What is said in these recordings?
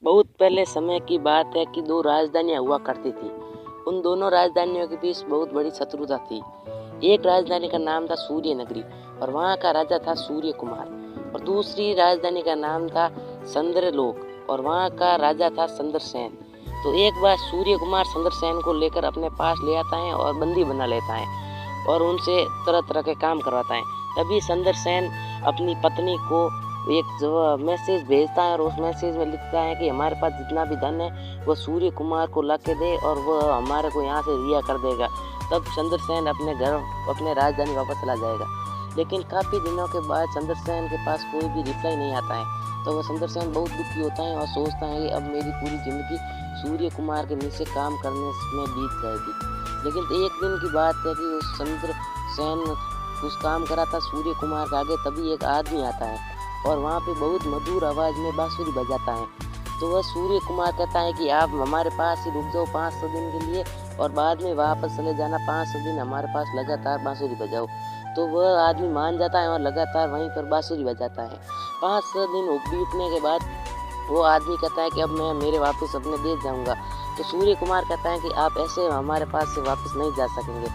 बहुत पहले समय की बात है कि दो राजधानियां हुआ करती थी। उन दोनों राजधानियों के बीच बहुत बड़ी शत्रुता थी। एक राजधानी का नाम था सूर्य नगरी और वहाँ का राजा था सूर्य कुमार, और दूसरी राजधानी का नाम था संद्रलोक और वहाँ का राजा था संद्रसेन। तो एक बार सूर्य कुमार संद्रसेन को लेकर अपने पास ले आता है और बंदी बना लेता है और उनसे तरह तरह के काम करवाता है। तभी संद्रसेन अपनी पत्नी को एक मैसेज भेजता है और उस मैसेज में लिखता है कि हमारे पास जितना भी धन है वो सूर्य कुमार को ला के दे और वह हमारे को यहाँ से रिहा कर देगा। तब संद्रसेन अपने घर अपने राजधानी वापस चला जाएगा। लेकिन काफ़ी दिनों के बाद संद्रसेन के पास कोई भी रिप्लाई नहीं आता है। तो वह संद्रसेन बहुत दुखी होता है और सोचता है कि अब मेरी पूरी ज़िंदगी सूर्य कुमार के नीचे काम करने में बीत जाएगी। लेकिन एक दिन की बात है कि उस संद्रसेन कुछ काम करा था सूर्य कुमार के आगे, तभी एक आदमी आता है और वहाँ पे बहुत मधुर आवाज़ में बांसुरी बजाता है। तो वह सूर्य कुमार कहता है कि आप हमारे पास ही रुक जाओ 500 दिन के लिए और बाद में वापस चले जाना, 500 दिन हमारे पास लगातार बांसुरी बजाओ। तो वह आदमी मान जाता है और लगातार वहीं पर बांसुरी बजाता है। 500 दिन बीतने के बाद वो आदमी कहता है कि अब मैं मेरे वापस अपने देश जाऊँगा। तो सूर्य कुमार कहता है कि आप ऐसे हमारे पास से वापस नहीं जा सकेंगे,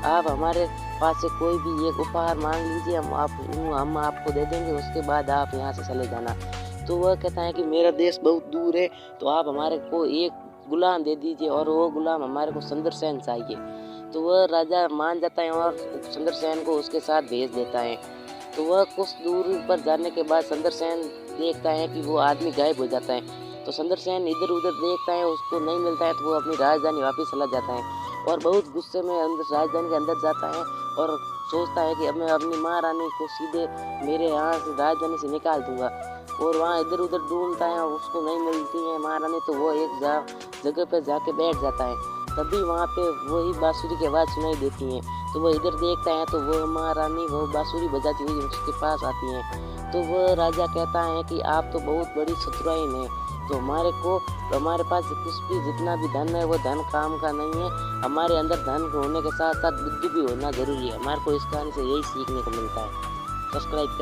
आप हमारे पास से कोई भी एक उपहार मांग लीजिए, हम आपको दे देंगे, उसके बाद आप यहाँ से चले जाना। तो वह कहता है कि मेरा देश बहुत दूर है, तो आप हमारे को एक गुलाम दे दीजिए और वो गुलाम हमारे को संद्रसेन चाहिए। तो वह राजा मान जाता है और संद्रसेन को उसके साथ भेज देता है। तो वह कुछ दूरी पर जाने के बाद संद्रसेन देखता है कि वो आदमी गायब हो जाता है। तो संद्रसेन इधर उधर देखता है, उसको नहीं मिलता है, तो वो अपनी राजधानी वापस चला जाता है और बहुत गुस्से में अंदर राजधानी के अंदर जाता है और सोचता है कि अब मैं अपनी महारानी को सीधे मेरे यहाँ से राजधानी से निकाल दूंगा। और वहाँ इधर उधर ढूंढता है और उसको नहीं मिलती है महारानी, तो वो एक जगह पर जाके बैठ जाता है। तभी वहाँ पे वही बांसुरी की आवाज़ सुनाई देती है। तो वह इधर देखता है तो वो महारानी वो बांसुरी बजाती हुई उसके पास आती है। तो वह राजा कहता है कि आप तो बहुत बड़ी शत्रुआइन हैं, तो हमारे पास कुछ भी जितना भी धन है वो धन काम का नहीं है। हमारे अंदर धन होने के साथ साथ बुद्धि भी होना जरूरी है। हमारे को इस कहानी से यही सीखने को मिलता है। सब्सक्राइब करें।